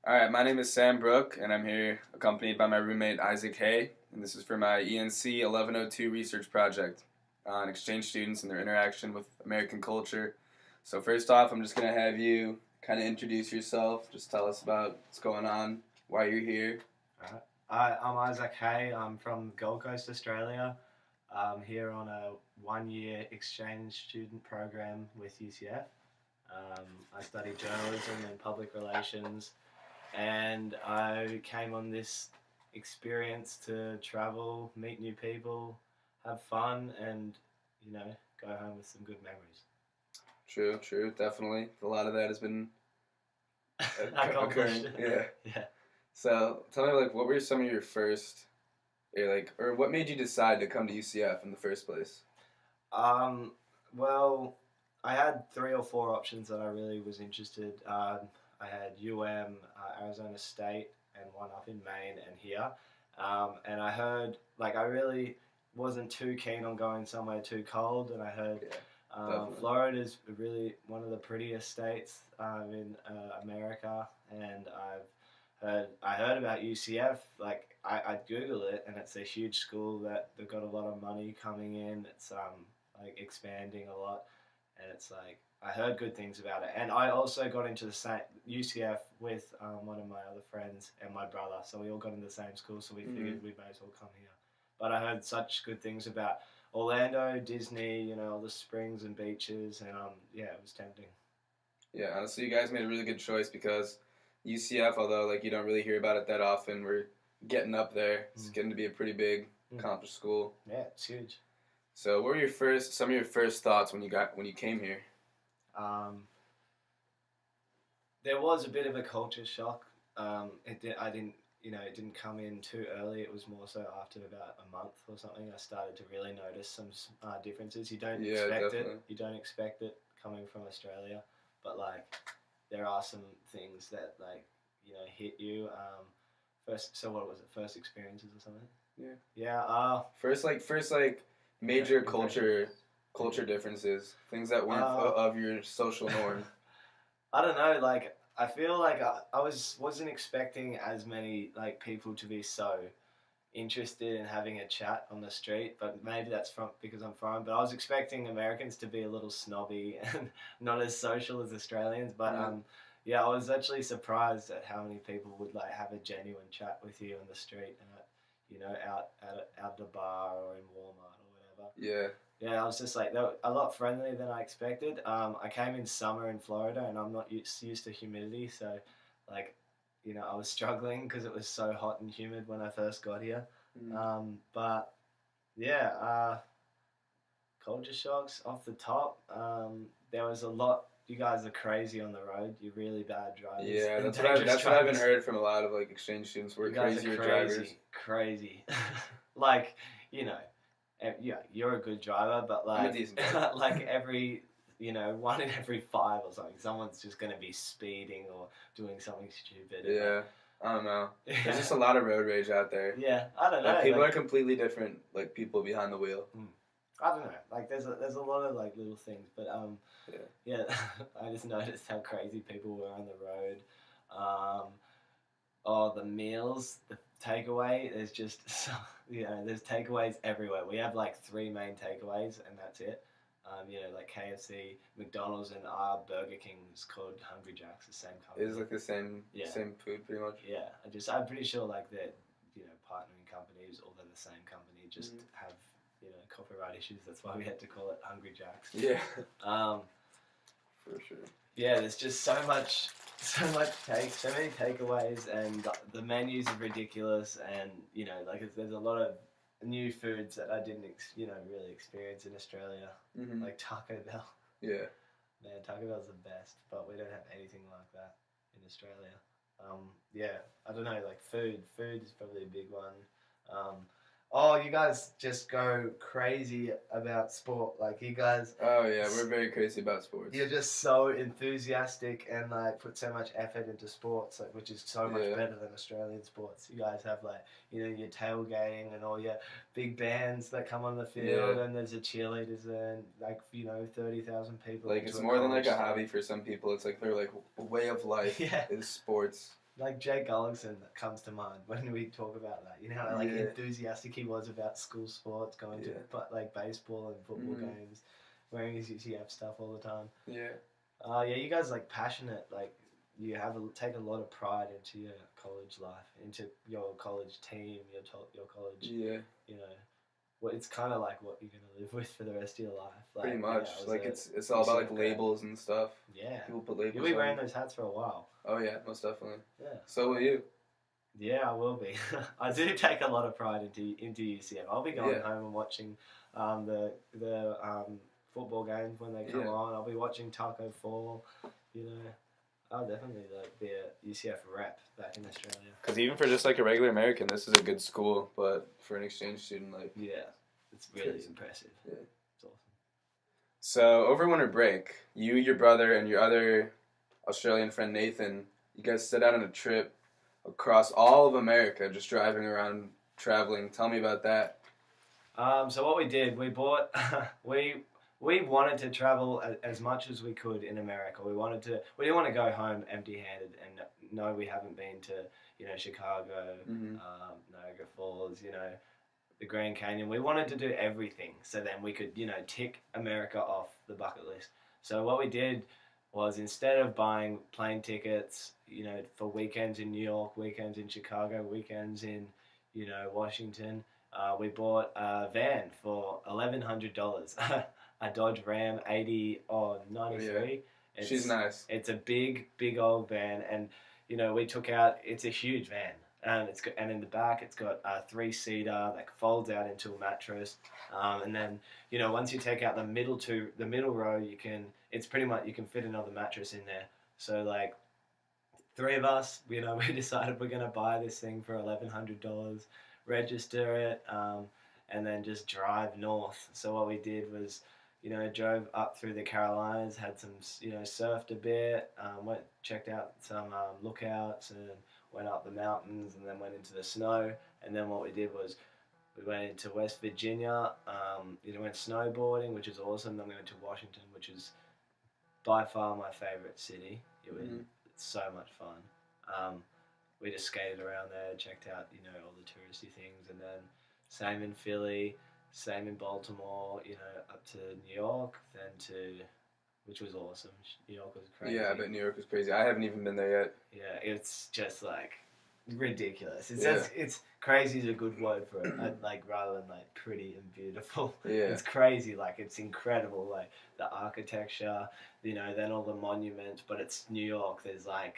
All right, my name is Sam Brook, and I'm here accompanied by my roommate Isaac Hay, and this is for my ENC 1102 research project on exchange students and their interaction with American culture. So first off, I'm just gonna have you kind of introduce yourself. Just tell us about what's going on, why you're here. Alright. I'm Isaac Hay. I'm from Gold Coast, Australia. I'm here on a 1 year exchange student program with UCF. I study journalism and public relations, and I came on this experience to travel, meet new people, have fun, and go home with some good memories. True, definitely. A lot of that has been Accomplished. occurring. Yeah. Yeah. So tell me, like, what were some of your first, or what made you decide to come to UCF in the first place? Um, well, I had three or four options that I really was interested. I had Arizona State, and one up in Maine and here. And I heard, like, I really wasn't too keen on going somewhere too cold, and I heard Definitely. Florida is really one of the prettiest states in America, and I heard about UCF. Like I googled it, and it's a huge school that they've got a lot of money coming in. It's like expanding a lot, and it's like I heard good things about it. And I also got into the same UCF with one of my other friends and my brother, so we all got into the same school. So we figured we may as well come here. But I heard such good things about Orlando, Disney, all the springs and beaches, and yeah, it was tempting. Yeah, honestly, you guys made a really good choice because UCF, although like you don't really hear about it that often, we're getting up there. It's getting to be a pretty big, accomplished school. Yeah, it's huge. So, what were some of your first thoughts when you came here? Um, there was a bit of a culture shock. I didn't, it didn't come in too early. It was more so after about a month or something. I started to really notice some differences. You don't Yeah, expect definitely. it. You don't expect it coming from Australia, but like there are some things that like hit you. First, so what was it? First experiences or something? Yeah. Yeah. First, major Impression. culture differences, things that weren't Uh, of your social norm. I don't know. Like I feel like I wasn't expecting as many like people to be so interested in having a chat on the street, but maybe that's from because I'm foreign. But I was expecting Americans to be a little snobby and not as social as Australians. But Yeah. yeah, I was actually surprised at how many people would like have a genuine chat with you on the street and out at a bar or in Walmart or whatever. Yeah. Yeah, I was just like, they were a lot friendlier than I expected. I came in summer in Florida, and I'm not used to humidity, so like, I was struggling because it was so hot and humid when I first got here. Mm. But yeah, culture shocks off the top. There was a lot. You guys are crazy on the road. You're really bad drivers. Yeah, and that's what I've been drivers. heard from a lot of like exchange students. We're You guys crazier are drivers. crazy. Like, yeah, you're a good driver, but I'm a like, decent driver. like every, one in every five or something, someone's just going to be speeding or doing something stupid. Yeah, I don't know. Yeah. There's just a lot of road rage out there. Yeah, I don't know. Like, people are completely different, like people behind the wheel. I don't know. Like, there's a lot of like little things, but yeah, I just noticed how crazy people were on the road. Oh, the meals, the takeaway. There's just there's takeaways everywhere. We have like three main takeaways, and that's it. Like KFC, McDonald's, and our Burger King is called Hungry Jack's, the same company. It's like the same food, pretty much. Yeah, I'm pretty sure like they're partnering companies, or they're the same company, just have copyright issues. That's why we had to call it Hungry Jack's. Yeah. Um, For sure. yeah, there's just so many takeaways, and the menus are ridiculous, and there's a lot of new foods that I didn't really experience in Australia, like Taco Bell. Yeah. Man, Taco Bell's the best, but we don't have anything like that in Australia. Yeah, I don't know, like food is probably a big one. Oh, you guys just go crazy about sport. Like, you guys... Oh, yeah, we're very crazy about sports. You're just so enthusiastic and, like, put so much effort into sports, like, which is so much better than Australian sports. You guys have, like, your tailgating and all your big bands that come on the field, and there's the cheerleaders and, like, 30,000 people. Like, it's more than, like, a hobby for some people. It's, like, their, like, way of life is sports. Like Jake Gullickson comes to mind when we talk about that. You know how like enthusiastic he was about school sports, going to like baseball and football games, wearing his UCF stuff all the time. Yeah. Yeah, you guys like passionate. Like you take a lot of pride into your college life, into your college team, your college. Yeah. You know, well, it's kind of like what you're gonna live with for the rest of your life. Like, pretty much. Yeah, like it's all about like labels and stuff. Yeah. People put labels. You'll be wearing those hats for a while. Oh yeah, most definitely. Yeah. So will you. Yeah, I will be. I do take a lot of pride into UCF. I'll be going home and watching the football games when they come on. I'll be watching Taco Fall. You know, I'll definitely like be a UCF rep back in Australia. Because even for just like a regular American, this is a good school. But for an exchange student, like it's really impressive. Yeah, it's awesome. So over winter break, you, your brother, and your other Australian friend Nathan, you guys set out on a trip across all of America, just driving around, traveling. Tell me about that. So what we did, we bought, we wanted to travel as much as we could in America. We didn't want to go home empty-handed, and no, we haven't been to, Chicago, Niagara Falls, the Grand Canyon. We wanted to do everything, so then we could, tick America off the bucket list. So what we did was, instead of buying plane tickets, for weekends in New York, weekends in Chicago, weekends in, Washington, we bought a van for $1,100, a Dodge Ram 80 or 93. Yeah. She's nice. It's a big old van, and we took out. It's a huge van, and and in the back it's got a 3-seater that folds out into a mattress, and then once you take out the middle row, you can fit another mattress in there. So like, 3 of us, we decided we're gonna buy this thing for $1,100, register it, and then just drive north. So what we did was, drove up through the Carolinas, had some, surfed a bit, checked out some lookouts, and went up the mountains, and then went into the snow. And then what we did was, we went into West Virginia, went snowboarding, which is awesome. Then we went to Washington, which is by far my favorite city. It's so much fun. We just skated around there, checked out, all the touristy things, and then same in Philly, same in Baltimore, up to New York, which was awesome. New York was crazy. Yeah, I bet New York was crazy. I haven't even been there yet. Yeah, it's just like ridiculous. It's crazy is a good word for it. Rather than like pretty and beautiful. Yeah. It's crazy. Like, it's incredible. Like the architecture, then all the monuments. But it's New York. There's like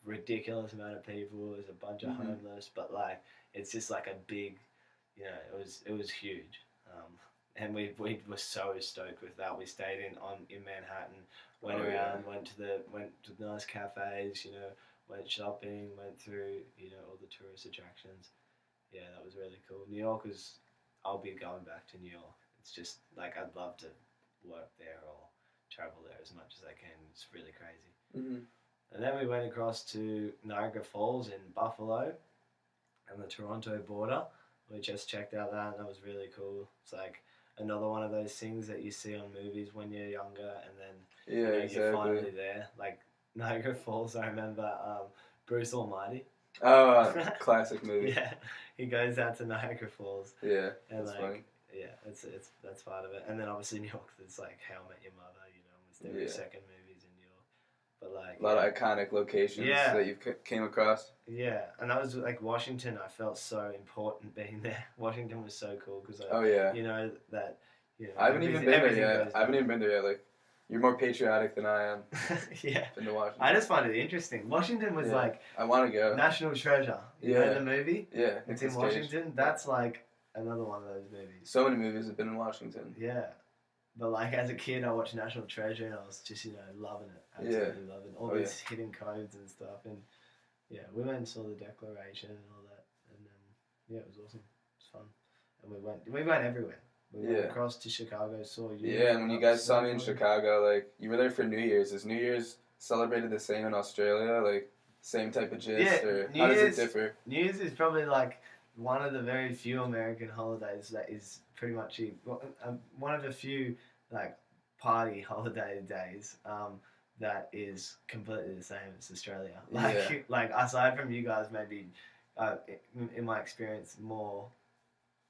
ridiculous amount of people. There's a bunch of homeless, but like, it's just like a big, it was huge. And we were so stoked with that. We stayed in Manhattan, went around, went to nice cafes, went shopping, went through, all the tourist attractions. Yeah, that was really cool. New York I'll be going back to New York. It's just like, I'd love to work there or travel there as much as I can. It's really crazy. And then we went across to Niagara Falls in Buffalo and the Toronto border. We just checked out that, and that was really cool. It's like another one of those things that you see on movies when you're younger, and then exactly. you're finally there. Like Niagara Falls, I remember Bruce Almighty. Oh, classic movie. Yeah, he goes out to Niagara Falls. Yeah, and that's funny. Yeah, that's part of it. And then obviously New York, it's like How I Met Your Mother. It's their second movies in New York. But like, a lot of iconic locations that you came across. Yeah, and that was like Washington. I felt so important being there. Washington was so cool because I haven't even been there yet. I haven't even been there yet. Like, you're more patriotic than I am. Yeah. Been to Washington. I just find it interesting. Washington was like, I want to go. National Treasure. You know the movie? Yeah. It's in Washington. That's like another one of those movies. So many movies have been in Washington. Yeah. But like, as a kid, I watched National Treasure, and I was just, loving it. Absolutely loving it. All these hidden codes and stuff. And yeah, we went and saw the Declaration and all that. And then, it was awesome. It was fun. And we went everywhere. We went across to Chicago, saw you. Yeah, and when you guys saw me in Chicago, like, you were there for New Year's. Is New Year's celebrated the same in Australia? Like, same type of gist? Or how does it differ? New Year's is probably like one of the very few American holidays that is pretty much one of the few like party holiday days. that is completely the same as Australia. Yeah. Like aside from you guys, maybe in my experience, more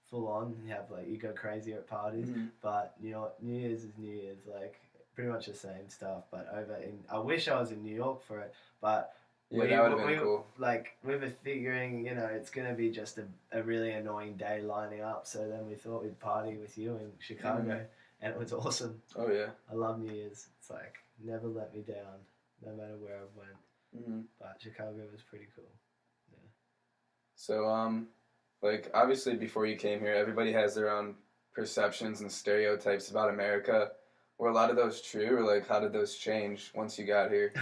full on. You have like you go crazy at parties, Mhm. but you know what? New Year's is New Year's. Like pretty much the same stuff. But over in, I wish I was in New York for it, but Yeah, that would have been cool. like we were figuring, you know, it's gonna be just a really annoying day lining up. So then we thought we'd party with you in Chicago, and it was awesome. Oh yeah. I love New Year's. It's like never let me down, no matter where I went. But Chicago was pretty cool. Yeah. So like obviously before you came here, everybody has their own perceptions and stereotypes about America. Were a lot of those true, or like how did those change once you got here?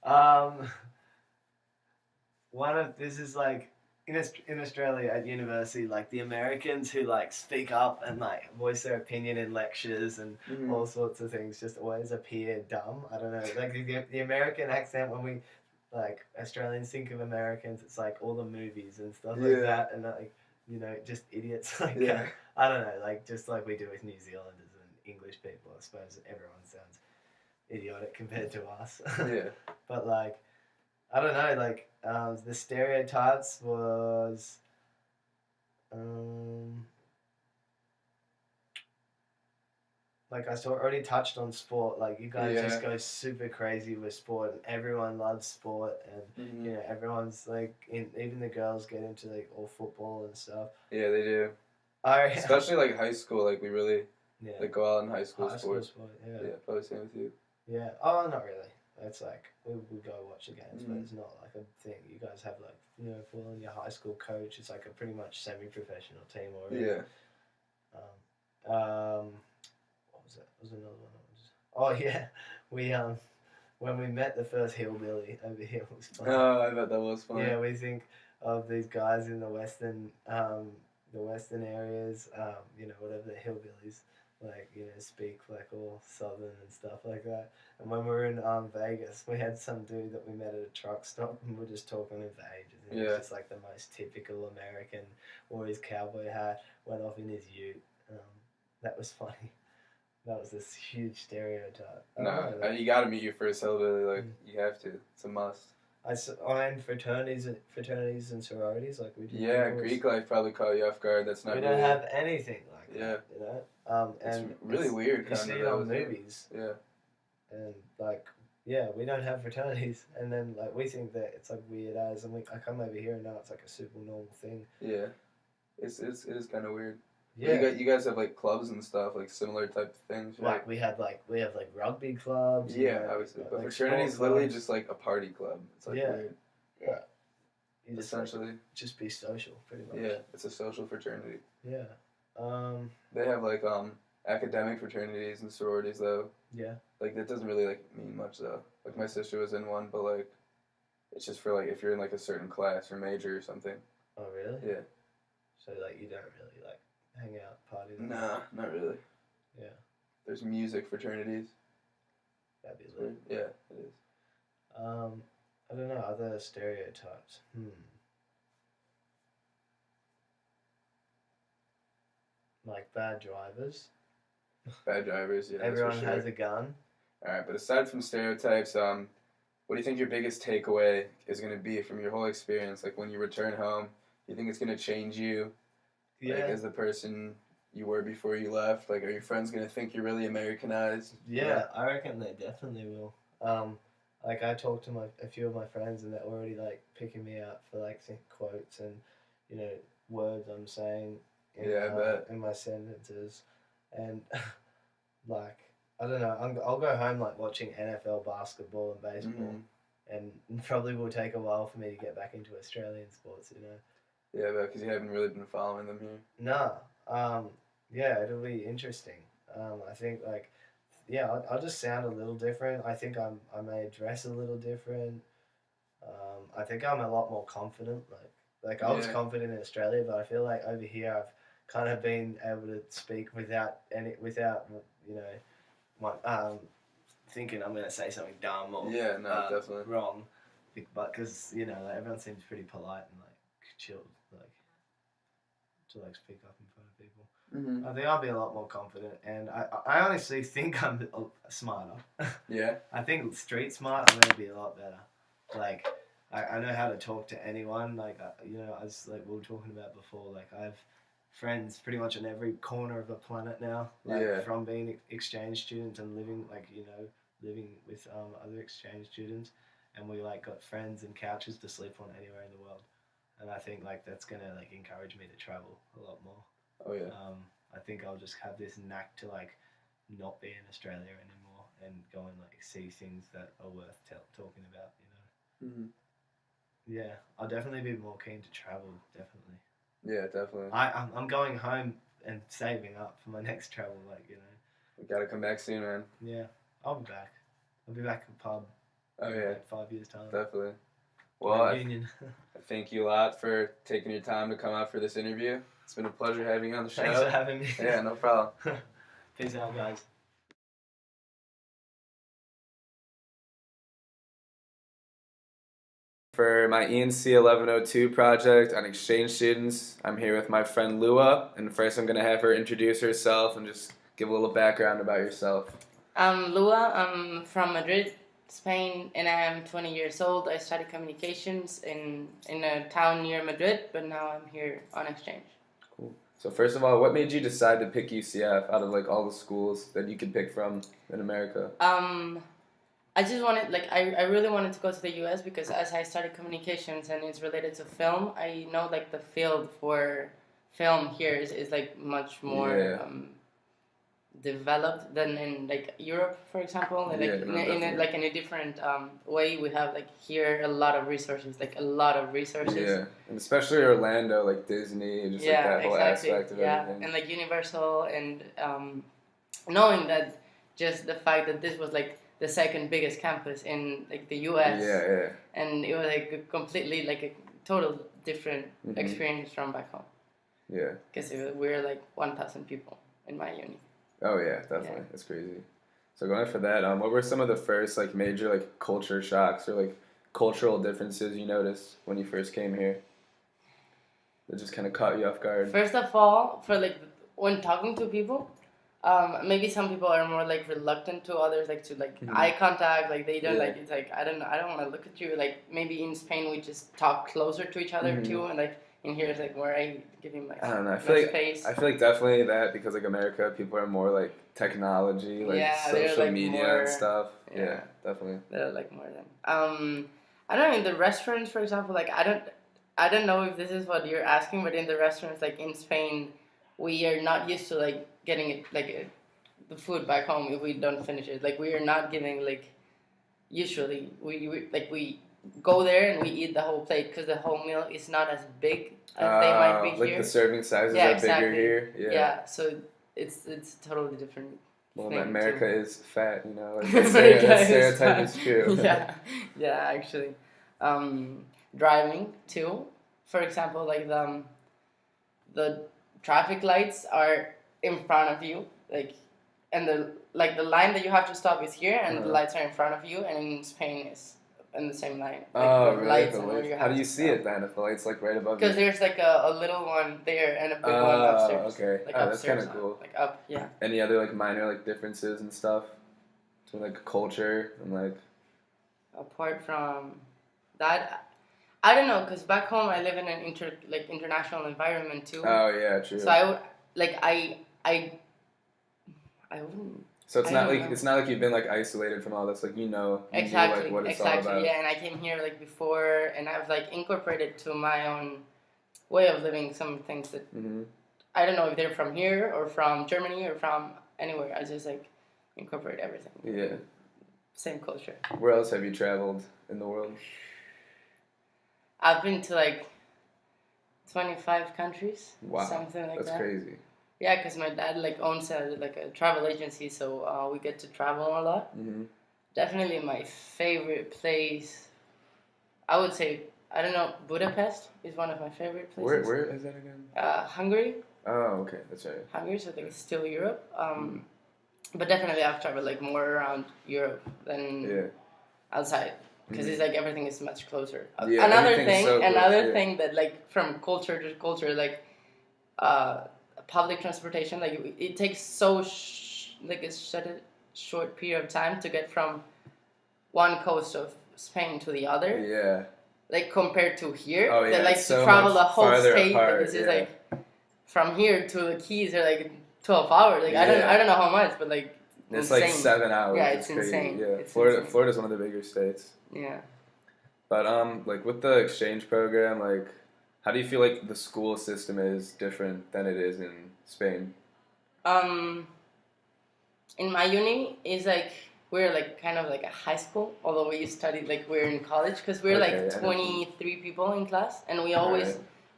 um, One of this is like in Australia at university, like the Americans who like speak up and like voice their opinion in lectures and all sorts of things just always appear dumb. I don't know, like the American accent when we like Australians think of Americans, it's like all the movies and stuff like that, and like you know just idiots like I don't know, like just like we do with New Zealanders and English people. I suppose everyone sounds idiotic compared to us. Yeah. But like I don't know, like the stereotypes was um, like I already touched on sport. Like you guys just go super crazy with sport, and everyone loves sport, and you know everyone's like, even the girls get into like all football and stuff. Yeah, they do. Especially like high school, like we really like go out in high school sports. Yeah, probably same with you. Yeah. Oh, not really. It's like we go watch the games, but it's not like a thing. You guys have like you know, full on your high school coach. It's like a pretty much semi-professional team already. Yeah. What was it? Was another one? Oh yeah, we when we met the first hillbilly over here, it was fun. Oh, I bet that was fun. Yeah, we think of these guys in the western areas, you know, whatever the hillbillies, like, you know, speak like all southern and stuff like that. And when we were in Vegas, we had some dude that we met at a truck stop, and we were just talking to him for ages. And he was just like the most typical American, wore his cowboy hat, went off in his ute. That was funny. That was this huge stereotype. No, you got to meet your first hillbilly. Like you have to. It's a must. I'm fraternities and sororities like we do. Yeah, Greek life probably caught you off guard. That's not. We don't have anything like that. You know, and it's really weird. You see it on movies. Yeah. And like, yeah, we don't have fraternities, and then like we think that it's like weird as, and I come over here and now it's like a super normal thing. Yeah, it is kind of weird. Yeah, you guys have like clubs and stuff, like similar type of things. Right? Like we have rugby clubs. Yeah, obviously, but like fraternity is literally just like a party club. It's like weird. Yeah. You just essentially just be social, pretty much. Yeah, it's a social fraternity. Yeah. They have like academic fraternities and sororities though. Yeah. Like that doesn't really like mean much though. Like my sister was in one, but like it's just for like if you're in like a certain class or major or something. Oh really? Yeah. So like you don't really like hang out, party? Nah, not really. Yeah. There's music fraternities. That'd be lit. Yeah, it is. I don't know, other stereotypes. Like bad drivers. Bad drivers, yeah. Everyone has a gun. Alright, but aside from stereotypes, what do you think your biggest takeaway is going to be from your whole experience? Like when you return home, do you think it's going to change you? Like as the person you were before you left? Like are your friends going to think you're really Americanized? Yeah, I reckon they definitely will. Like I talked to a few of my friends and they're already like picking me out for like quotes and, you know, words I'm saying in my sentences. And like I don't know, I'll go home like watching NFL basketball and baseball, and probably will take a while for me to get back into Australian sports, you know. Yeah, but because you haven't really been following them here. No, yeah, it'll be interesting. I think like, yeah, I'll just sound a little different. I think I may dress a little different. I think I'm a lot more confident. Like I was confident in Australia, but I feel like over here I've kind of been able to speak without you know, thinking I'm gonna say something dumb or definitely wrong, but because you know like, everyone seems pretty polite and like chilled, like to like speak up in front of people. Mm-hmm. I think I'll be a lot more confident, and I honestly think I'm smarter. Yeah. I think street smart, I'm gonna be a lot better. Like, I know how to talk to anyone. Like, as like we were talking about before, like I have friends pretty much in every corner of the planet now. Like Yeah. from being exchange students and living living with other exchange students, and we like got friends and couches to sleep on anywhere in the world. And I think like that's gonna like encourage me to travel a lot more. Oh yeah. I think I'll just have this knack to like not be in Australia anymore and go and like see things that are worth talking about. Mm-hmm. Yeah, I'll definitely be more keen to travel. Definitely. Yeah, definitely. I'm going home and saving up for my next travel. We gotta come back soon, man. Yeah, I'll be back. I'll be back at the pub. Oh in yeah, like 5 years time. definitely. Well, I Reunion. thank you a lot for taking your time to come out for this interview. It's been a pleasure having you on the show. Thanks for having me. Yeah, no problem. Peace out, guys. For my ENC 1102 project on exchange students, I'm here with my friend Lua, and first I'm going to have her introduce herself and just give a little background about yourself. I'm Lua. I'm from Madrid, Spain, and I'm 20 years old. I study communications in a town near Madrid, but now I'm here on exchange. Cool. So first of all, what made you decide to pick UCF out of like all the schools that you could pick from in America? I just wanted, I really wanted to go to the U.S. because as I studied communications and it's related to film, I know, like, the field for film here is like, much more developed than in, like, Europe, for example. And, like, in a different way, we have, like, here a lot of resources. Yeah, and especially Orlando, like, Disney, and just, like, that whole aspect of everything. And, like, Universal, and knowing that just the fact that this was, like, the second biggest campus in like the U.S. And it was like a completely like a total different experience from back home. Yeah. Because we're like 1,000 people in my uni. Oh yeah, definitely. That's crazy. So going for that, what were some of the first like major like culture shocks or like cultural differences you noticed when you first came here that just kind of caught you off guard? First of all, for like when talking to people. Maybe some people are more like reluctant to others, like to like eye contact, like they don't like it's like I don't want to look at you. Like maybe in Spain we just talk closer to each other too, and like in here it's like where I give him like I don't know. I feel like definitely that because like America people are more like technology, like social media more, and stuff. Yeah, definitely. They're like more than I don't know, in the restaurants, for example, like I don't know if this is what you're asking, but in the restaurants like in Spain we are not used to like getting it like the food back home if we don't finish it. Like we are not giving like usually we go there and we eat the whole plate because the whole meal is not as big as they might be like here. The serving sizes are bigger here. Yeah, so it's totally different. Well, America is fat, you know. Like that stereotype is true. Yeah, actually, driving too. For example, like the traffic lights are in front of you, like, and the line that you have to stop is here, and the lights are in front of you, and in Spain is in the same line. Like, really? How do you see it then if the light's like right above you? Because there's like a little one there and a big one upstairs. Okay. Like that's kind of cool. Like up, yeah. Any other like minor like differences and stuff between like culture and like? Apart from that, I don't know, because back home I live in an international environment too. Oh yeah, true. So I would I wouldn't. So it's not like you've been like isolated from all this, like exactly like what it's all about. Yeah, and I came here like before, and I've like incorporated to my own way of living some things that I don't know if they're from here or from Germany or from anywhere. I just like incorporate everything. Yeah. Same culture. Where else have you traveled in the world? I've been to like 25 countries. Wow. Something like that. That's crazy. Yeah, because my dad like owns a travel agency, so we get to travel a lot. Definitely my favorite place, I would say, I don't know, Budapest is one of my favorite places. Where is that again? Hungary. Oh, okay, that's right. Hungary, so I think it's still Europe. But definitely I've traveled like more around Europe than outside. Because it's like everything is much closer. Yeah, another thing that like from culture to culture, like public transportation, like it takes so like it's such a short period of time to get from one coast of Spain to the other. Yeah. Like compared to here, Oh yeah. that like it's to so travel much a whole farther state. apart, Like this is yeah. like from here to the Keys are like 12 hours. Like I don't know how much, but like it's insane. like 7 hours. Yeah, it's crazy. insane. Yeah, It's insane. Florida's one of the bigger states. Yeah. But like with the exchange program, like how do you feel like the school system is different than it is in Spain? In my uni is like we're like kind of like a high school, although we studied like we're in college because we're Okay, like 23 people in class, and we always.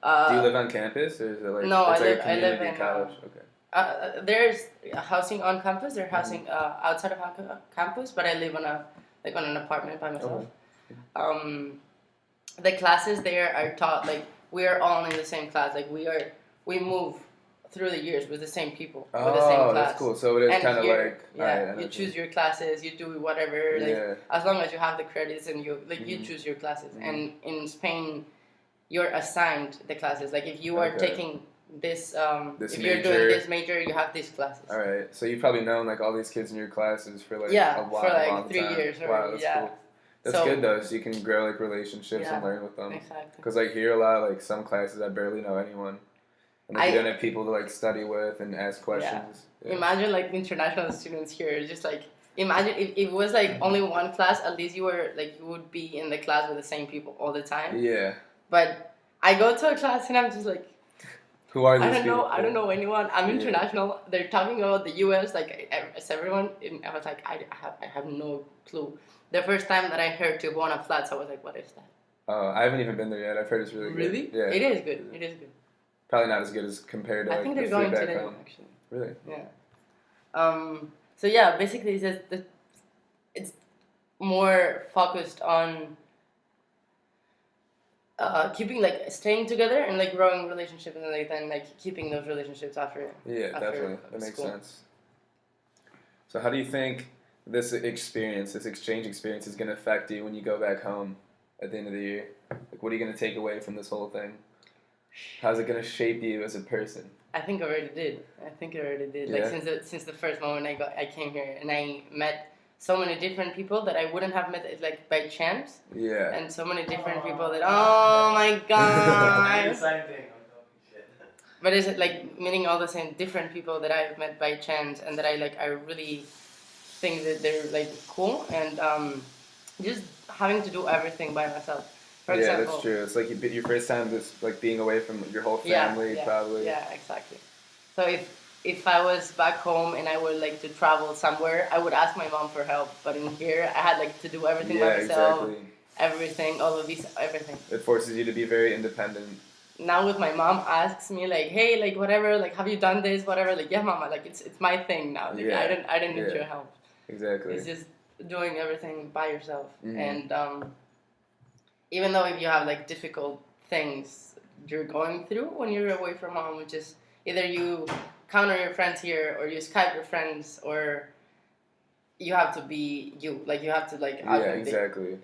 Right. Do you live on campus, or is it like no? it's I like live. a I live community in college? Okay. There's housing on campus. There's housing outside of campus, but I live on an apartment by myself. Okay. The classes there are taught like we are all in the same class. Like we move through the years with the same people with the same class. Oh, that's cool. So it is kind of like you choose your classes. You do whatever. Like as long as you have the credits and you you choose your classes. And in Spain, you're assigned the classes. Like if you are taking this if you're doing this major, you have these classes. All right. So you've probably known like all these kids in your classes for like a while, for like long 3 time. years. Wow, that's cool. That's good though, so you can grow like relationships and learn with them. Exactly. Because like here a lot, like some classes I barely know anyone, and like, you don't have people to like study with and ask questions. Yeah. Imagine like international students here, just like imagine if it was like only one class, at least you would be in the class with the same people all the time. Yeah. But I go to a class and I'm just like, who are these people? I don't know anyone. I'm international. They're talking about the U.S. like as everyone. And I was like, I have no clue. The first time that I heard Tijuana Flats, I was like, what is that? I haven't even been there yet. I've heard it's really good. Really? Yeah. It is good. It is good. Probably not as good as compared to like, I think the they're going food back today, home. actually. Really? Yeah. So yeah, basically it's more focused on keeping like staying together and like growing relationships and like then like keeping those relationships after. Yeah, definitely. That makes sense. So how do you think this exchange experience is going to affect you when you go back home at the end of the year? Like, what are you going to take away from this whole thing? How's it going to shape you as a person? I think I already did. Yeah. Like since the first moment I came here and I met so many different people that I wouldn't have met like by chance. Yeah. And so many different people that oh my god. The same thing. But is it like meeting all the same different people that I've met by chance and that I really think that they're like cool and just having to do everything by myself. For example, that's true. It's like your first time just like being away from your whole family, probably. Yeah, exactly. So if I was back home and I would like to travel somewhere, I would ask my mom for help. But in here, I had like to do everything by myself. Exactly. Everything, all of these, everything. It forces you to be very independent. Now with my mom asks me like, hey, like whatever, like have you done this, whatever, like yeah, mama, like it's my thing now. Like I didn't need your help. Exactly. It's just doing everything by yourself. And even though if you have like difficult things you're going through when you're away from home, which is either you count on your friends here or you Skype your friends or you have to be you. Like you have to like exactly.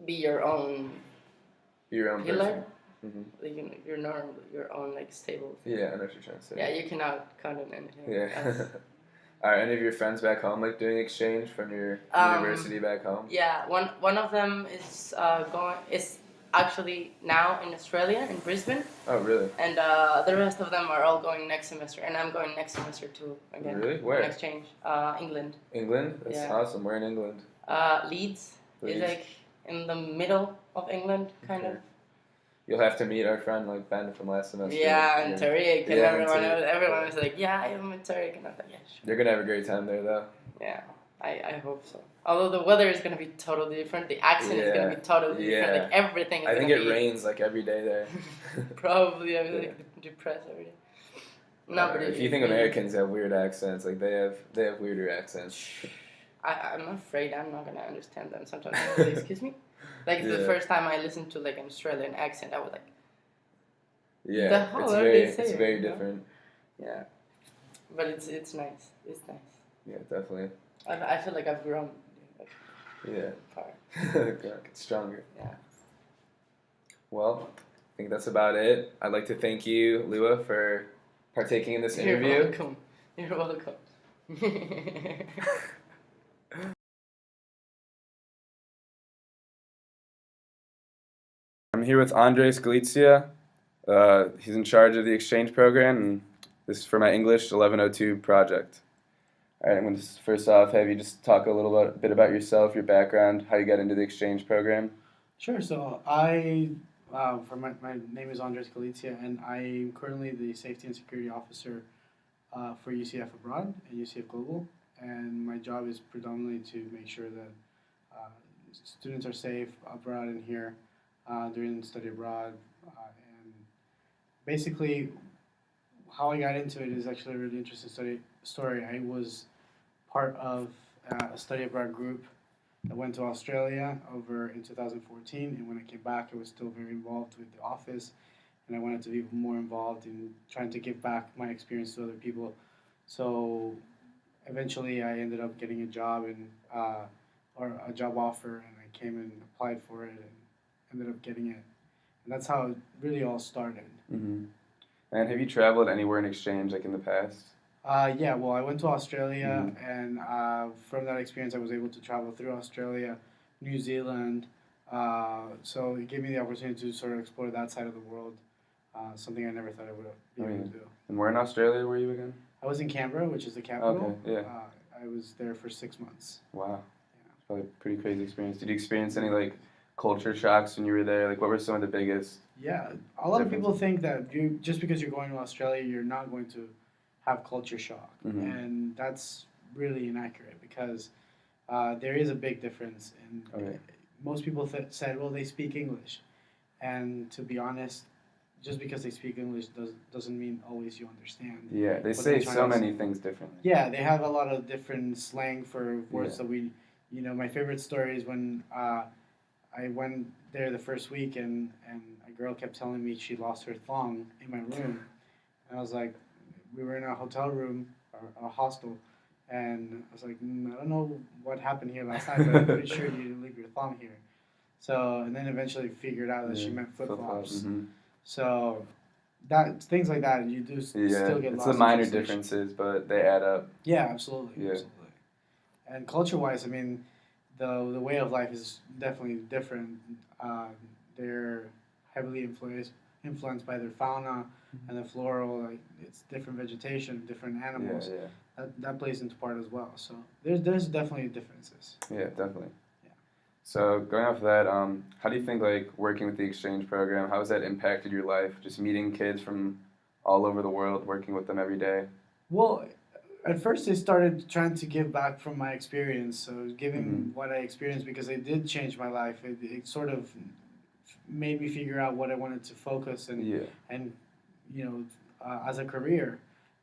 Be your own pillar. Like your own like stable thing. Yeah, I know what you're trying to say. Yeah, you cannot count on anything. Yeah. Are any of your friends back home like doing exchange from your university back home? Yeah, one of them is is actually now in Australia in Brisbane. Oh really? And the rest of them are all going next semester, and I'm going next semester too again. Really? Where? On exchange. England. England? That's awesome. We're in England. Leeds is like in the middle of England, kind of. You'll have to meet our friend like Ben from last semester. Yeah, and Tariq and everyone was like, yeah, I'm with Tariq, and I was like, yeah, sure. You're gonna have a great time there, though. Yeah, I hope so. Although the weather is gonna be totally different, the accent is gonna be totally different, like everything. I think it rains like every day there. Probably, I was like depressed every day. No, but if you think Americans have weird accents, like they have weirder accents. I'm afraid I'm not gonna understand them sometimes. Like, excuse me. Like the first time I listened to like an Australian accent, I was like, yeah, the hell are they saying? It's very different. Yeah, but it's nice. It's nice. Yeah, definitely. I feel like I've grown. Far. Get stronger. Yeah. Well, I think that's about it. I'd like to thank you, Lua, for partaking in this You're interview. welcome. You're welcome. I'm here with Andres Galazia. He's in charge of the exchange program, and this is for my English 1102 project. All right, I'm going to first off have you just talk a little bit about yourself, your background, how you got into the exchange program. Sure. So my name is Andres Galazia, and I'm currently the Safety and Security Officer for UCF Abroad and UCF Global. And my job is predominantly to make sure that students are safe abroad and here during study abroad. And basically, how I got into it is actually a really interesting story. I was part of a study abroad group. I went to Australia over in 2014, and when I came back, I was still very involved with the office, and I wanted to be more involved in trying to give back my experience to other people. So eventually, I ended up getting a job or a job offer, and I came and applied for it, and ended up getting it. And that's how it really all started. Mm-hmm. And have you traveled anywhere in exchange, like in the past? Yeah, well, I went to Australia, and from that experience, I was able to travel through Australia, New Zealand. So it gave me the opportunity to sort of explore that side of the world, something I never thought I would be able to do. And where in Australia were you again? I was in Canberra, which is the capital. Okay, yeah. I was there for 6 months. Wow. It's probably a pretty crazy experience. Did you experience any, like, culture shocks when you were there? Like, what were some of the biggest? Yeah, a lot of people think that just because you're going to Australia, you're not going to have culture shock, and that's really inaccurate because there is a big difference. And most people said, well, they speak English, and to be honest, just because they speak English doesn't mean always you understand. Yeah, they say so many things differently. Yeah, they have a lot of different slang for words that we, my favorite story is when I went there the first week and a girl kept telling me she lost her thong in my room. And I was like, we were in a hotel room, or a hostel, and I was like, I don't know what happened here last night, but I'm pretty sure you didn't leave your thong here. So, and then eventually figured out that she meant flip-flops. So, things like that, you do still get lost. It's the minor differences, but they add up. Yeah, absolutely. And culture-wise, I mean, the way of life is definitely different. They're heavily influenced by their fauna and the floral. Like, it's different vegetation, different animals. That plays into part as well. So there's definitely differences. Yeah, definitely. So going off of that, how do you think, like, working with the exchange program, how has that impacted your life? Just meeting kids from all over the world, working with them every day? Well, at first I started trying to give back from my experience, so giving what I experienced, because it did change my life. It sort of made me figure out what I wanted to focus and as a career.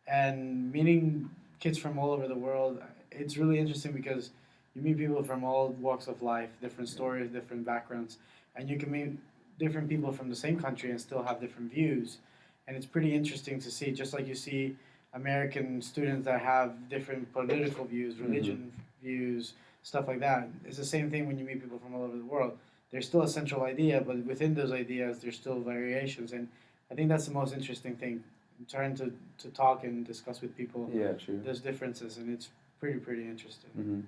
And meeting kids from all over the world, it's really interesting because you meet people from all walks of life, different stories, different backgrounds, and you can meet different people from the same country and still have different views. And it's pretty interesting to see, just like you see American students that have different political views, religion views, stuff like that. It's the same thing when you meet people from all over the world. There's still a central idea, but within those ideas, there's still variations. And I think that's the most interesting thing, trying to talk and discuss with people. Yeah, true. There's differences, and it's pretty interesting.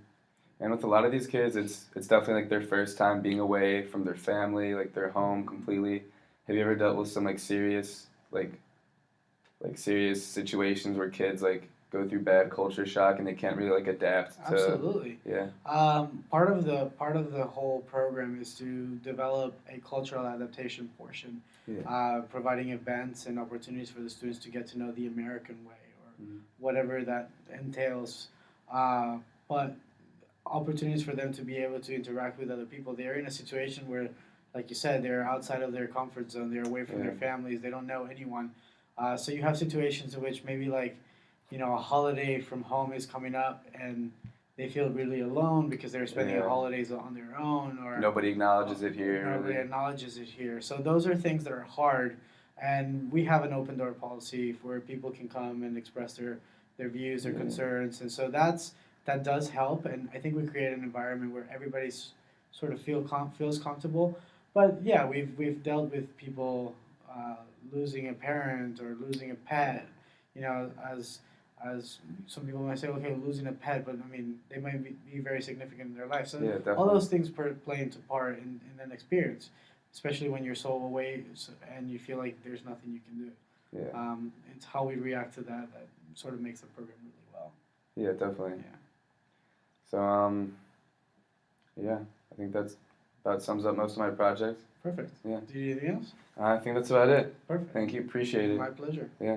And with a lot of these kids, it's definitely like their first time being away from their family, like their home completely. Have you ever dealt with some serious situations where kids go through bad culture shock and they can't really adapt to? Absolutely. Yeah. Part of the whole program is to develop a cultural adaptation portion, providing events and opportunities for the students to get to know the American way or whatever that entails. But opportunities for them to be able to interact with other people. They're in a situation where, like you said, they're outside of their comfort zone. They're away from their families. They don't know anyone. So you have situations in which maybe a holiday from home is coming up and they feel really alone because they're spending their holidays on their own, or nobody acknowledges it here. Nobody acknowledges it here. So those are things that are hard, and we have an open door policy where people can come and express their views, their concerns, and so that does help. And I think we create an environment where everybody's sort of feels comfortable. But yeah, we've dealt with people losing a parent or losing a pet. As some people might say, okay, losing a pet, but I mean, they might be very significant in their life. So Yeah, definitely. all those things play into part in an experience, especially when you're so away and you feel like there's nothing you can do. Yeah. It's how we react to that sort of makes the program really well. Yeah, definitely. Yeah. So, yeah, I think that's about sums up most of my projects. Perfect. Yeah. Do you need anything else? I think that's about it. Perfect. Thank you. Appreciate it. My pleasure. Yeah.